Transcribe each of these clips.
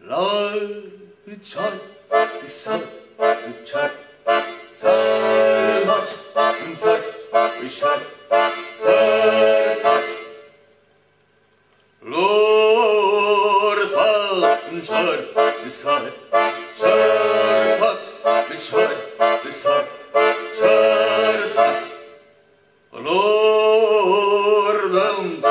Lal sar char sar hach sar shar sar sat lor sar char sar sat char char sat lor bound.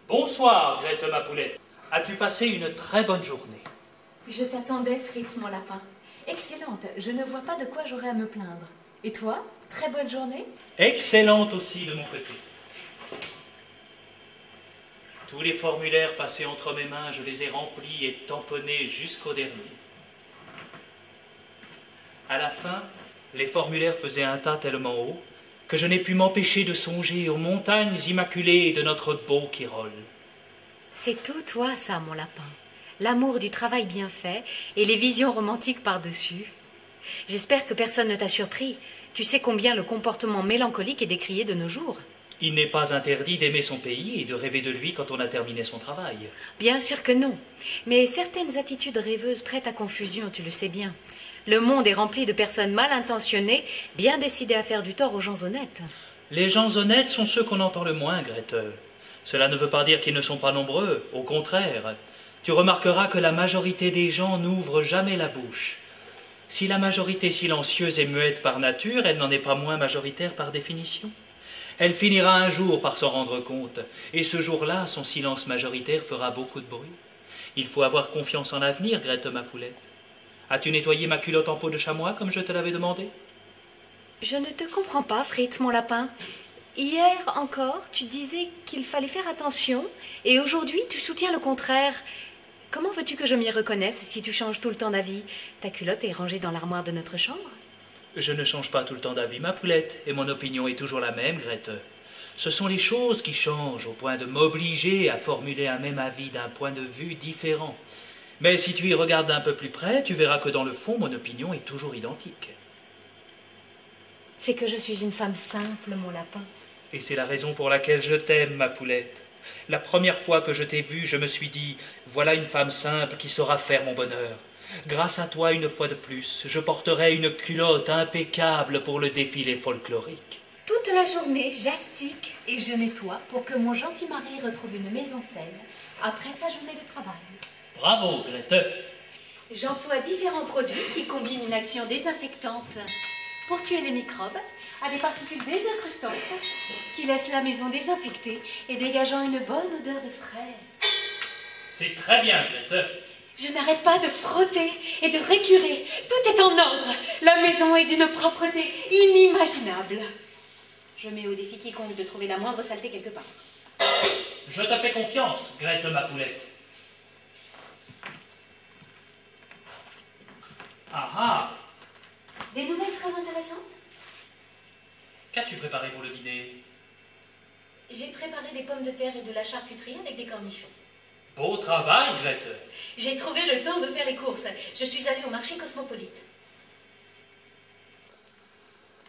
Bonsoir, Grete ma poulette. As-tu passé une très bonne journée? Je t'attendais, Fritz, mon lapin. Excellente, je ne vois pas de quoi j'aurais à me plaindre. Et toi, très bonne journée? Excellente aussi de mon côté. Tous les formulaires passés entre mes mains, je les ai remplis et tamponnés jusqu'au dernier. À la fin, les formulaires faisaient un tas tellement haut que je n'ai pu m'empêcher de songer aux montagnes immaculées de notre beau Kyrol. C'est tout toi, ça, mon lapin. L'amour du travail bien fait et les visions romantiques par-dessus. J'espère que personne ne t'a surpris. Tu sais combien le comportement mélancolique est décrié de nos jours. Il n'est pas interdit d'aimer son pays et de rêver de lui quand on a terminé son travail. Bien sûr que non. Mais certaines attitudes rêveuses prêtent à confusion, tu le sais bien. Le monde est rempli de personnes mal intentionnées, bien décidées à faire du tort aux gens honnêtes. Les gens honnêtes sont ceux qu'on entend le moins, Grete. Cela ne veut pas dire qu'ils ne sont pas nombreux, au contraire. Tu remarqueras que la majorité des gens n'ouvrent jamais la bouche. Si la majorité silencieuse est muette par nature, elle n'en est pas moins majoritaire par définition. Elle finira un jour par s'en rendre compte, et ce jour-là, son silence majoritaire fera beaucoup de bruit. Il faut avoir confiance en l'avenir, Grete ma poulette. As-tu nettoyé ma culotte en peau de chamois comme je te l'avais demandé? Je ne te comprends pas, Fritz, mon lapin. Hier encore, tu disais qu'il fallait faire attention, et aujourd'hui, tu soutiens le contraire. Comment veux-tu que je m'y reconnaisse si tu changes tout le temps d'avis? Ta culotte est rangée dans l'armoire de notre chambre. Je ne change pas tout le temps d'avis, ma poulette, et mon opinion est toujours la même, Grete. Ce sont les choses qui changent, au point de m'obliger à formuler un même avis d'un point de vue différent. Mais si tu y regardes d'un peu plus près, tu verras que dans le fond, mon opinion est toujours identique. C'est que je suis une femme simple, mon lapin. Et c'est la raison pour laquelle je t'aime, ma poulette. La première fois que je t'ai vue, je me suis dit, voilà une femme simple qui saura faire mon bonheur. Grâce à toi, une fois de plus, je porterai une culotte impeccable pour le défilé folklorique. Toute la journée, j'astique et je nettoie pour que mon gentil mari retrouve une maison saine après sa journée de travail. Bravo, Grete. J'emploie différents produits qui combinent une action désinfectante pour tuer les microbes à des particules désincrustantes qui laissent la maison désinfectée et dégageant une bonne odeur de frais. C'est très bien, Grete. Je n'arrête pas de frotter et de récurer. Tout est en ordre. La maison est d'une propreté inimaginable. Je mets au défi quiconque de trouver la moindre saleté quelque part. Je te fais confiance, Grete ma poulette. Ah ah! Des nouvelles très intéressantes? Qu'as-tu préparé pour le dîner? J'ai préparé des pommes de terre et de la charcuterie avec des cornichons. Beau travail, Grete. J'ai trouvé le temps de faire les courses. Je suis allée au marché cosmopolite.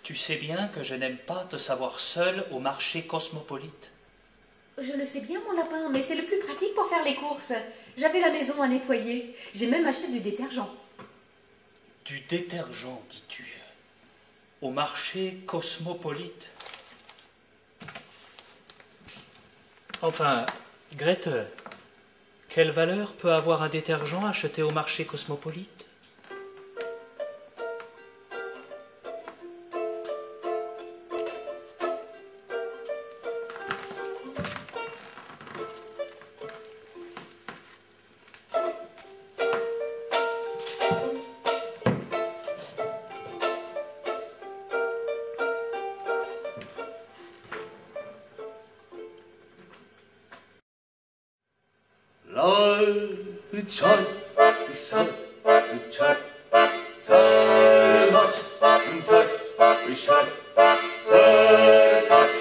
Tu sais bien que je n'aime pas te savoir seule au marché cosmopolite. Je le sais bien, mon lapin, mais c'est le plus pratique pour faire les courses. J'avais la maison à nettoyer. J'ai même acheté du détergent. Du détergent, dis-tu? Au marché cosmopolite? Enfin, Grete, quelle valeur peut avoir un détergent acheté au marché cosmopolite? Lal Char, sar, char, sarvat, sar, char, sarsat.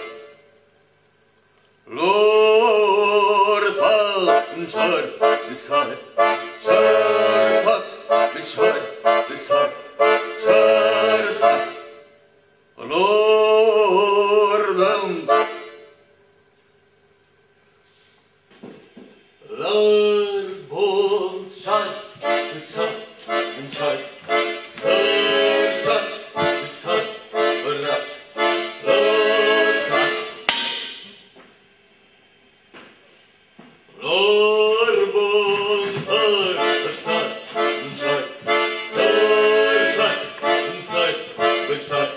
Lorsval, char, sar, charsat, char, sar, charsat. Lorbent. Lorbent, char, sar, char, sartat, sar, rat, lorsat. Lorbent, char,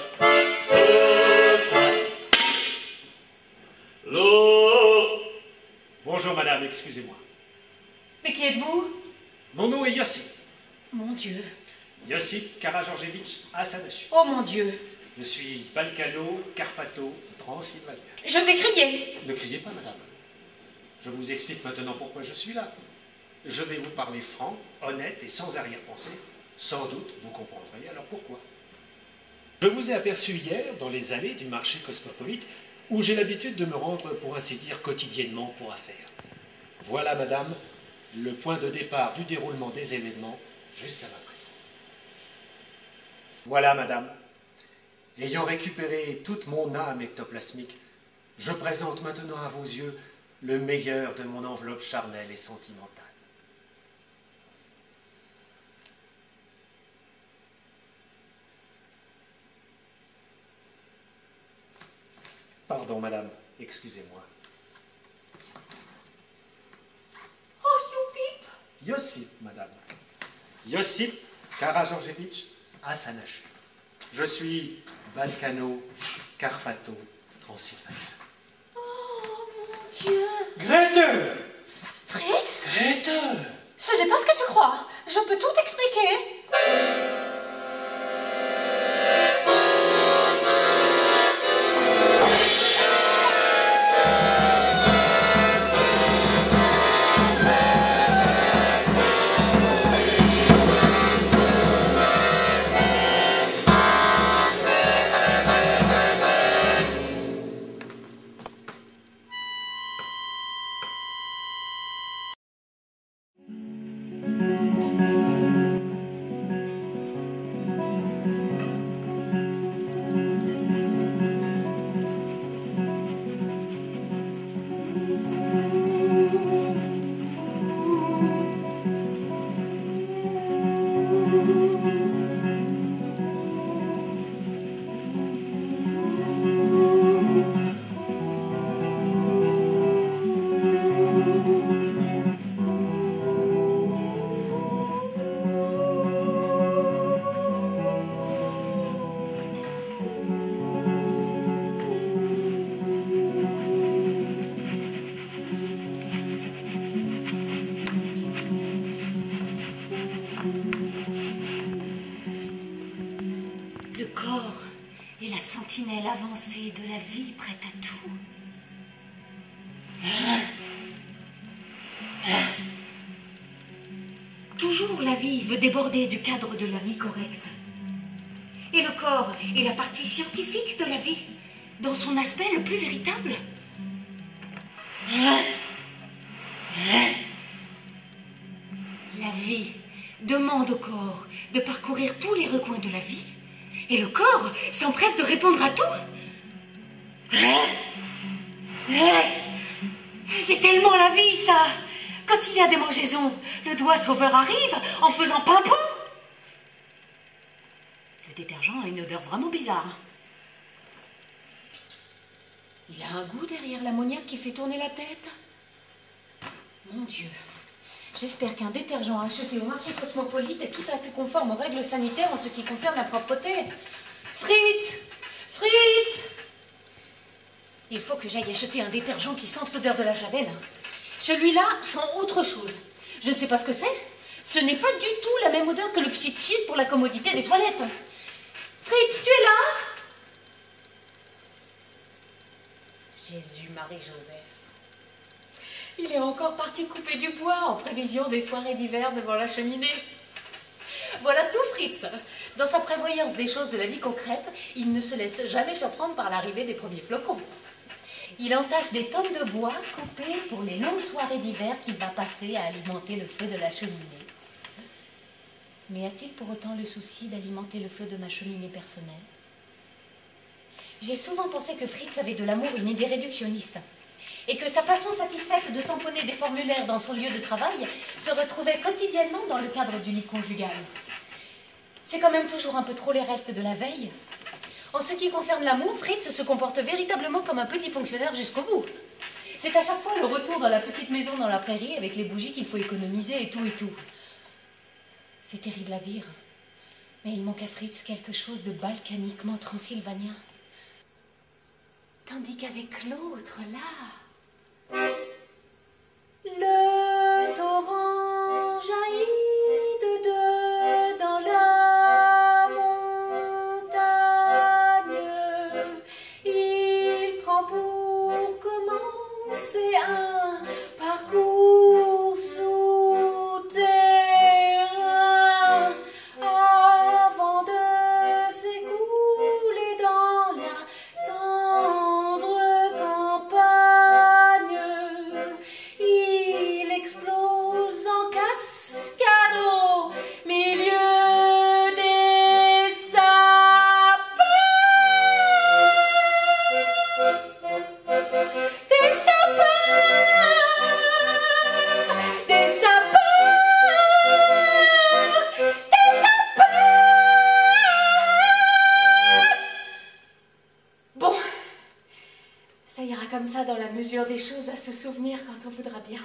sar, sarsat, Bonjour madame, excusez-moi. Mais qui êtes-vous? Mon nom est Yossip. Mon Dieu. Yossip Karageorgievitch Asanachu. Oh mon Dieu. Je suis Balkano, Carpato, Transylvanie. Je vais crier. Ne criez pas madame. Je vous explique maintenant pourquoi je suis là. Je vais vous parler franc, honnête et sans arrière-pensée. Sans doute vous comprendrez alors pourquoi. Je vous ai aperçu hier dans les allées du marché cosmopolite où j'ai l'habitude de me rendre, pour ainsi dire, quotidiennement pour affaires. Voilà, madame, le point de départ du déroulement des événements jusqu'à ma présence. Voilà, madame, ayant récupéré toute mon âme ectoplasmique, je présente maintenant à vos yeux le meilleur de mon enveloppe charnelle et sentimentale. Pardon, madame, excusez-moi. Oh, Youpip. Yossip, madame. Yossip Karageorgievitch Asanachu. Je suis Balkano, Carpato, Transylvanie. Oh, mon Dieu. Grete! Fritz, Grete! ce n'est pas ce que tu crois. Je peux tout expliquer. Le corps est la sentinelle avancée de la vie prête à tout. Toujours la vie veut déborder du cadre de la vie correcte. Et le corps est la partie scientifique de la vie, dans son aspect le plus véritable. La vie demande au corps de parcourir tous les recoins de la vie, et le corps s'empresse de répondre à tout. C'est tellement la vie, ça. Quand il y a des mangeaisons, le doigt sauveur arrive en faisant pimpon. Le détergent a une odeur vraiment bizarre. Il a un goût derrière l'ammoniac qui fait tourner la tête. Mon Dieu. J'espère qu'un détergent acheté au marché cosmopolite est tout à fait conforme aux règles sanitaires en ce qui concerne la propreté. Fritz! Fritz! Il faut que j'aille acheter un détergent qui sente l'odeur de la javel. Celui-là sent autre chose. Je ne sais pas ce que c'est. Ce n'est pas du tout la même odeur que le pchit-pchit pour la commodité des toilettes. Fritz, tu es là? Jésus, Marie, Joseph. Il Il est encore parti couper du bois en prévision des soirées d'hiver devant la cheminée. Voilà tout, Fritz. Dans sa prévoyance des choses de la vie concrète, il ne se laisse jamais surprendre par l'arrivée des premiers flocons. Il entasse des tonnes de bois coupées pour les longues soirées d'hiver qu'il va passer à alimenter le feu de la cheminée. Mais a-t-il pour autant le souci d'alimenter le feu de ma cheminée personnelle? J'ai souvent pensé que Fritz avait de l'amour une idée réductionniste, et que sa façon satisfaite de tamponner des formulaires dans son lieu de travail se retrouvait quotidiennement dans le cadre du lit conjugal. C'est quand même toujours un peu trop les restes de la veille. En ce qui concerne l'amour, Fritz se comporte véritablement comme un petit fonctionnaire jusqu'au bout. C'est à chaque fois le retour dans la petite maison dans la prairie avec les bougies qu'il faut économiser et tout et tout. C'est terrible à dire, mais il manque à Fritz quelque chose de balkaniquement transylvanien. Tandis qu'avec l'autre, là, le torrent jaillit de deux dans la montagne. Il prend pour commencer un parcours souterrain avant de s'écouler dans la tendre campagne. Il explose en cascade au milieu des sapins. Des sapins, des sapins, des sapins. Bon, ça ira comme ça dans la mesure des choses à se souvenir quand on voudra bien.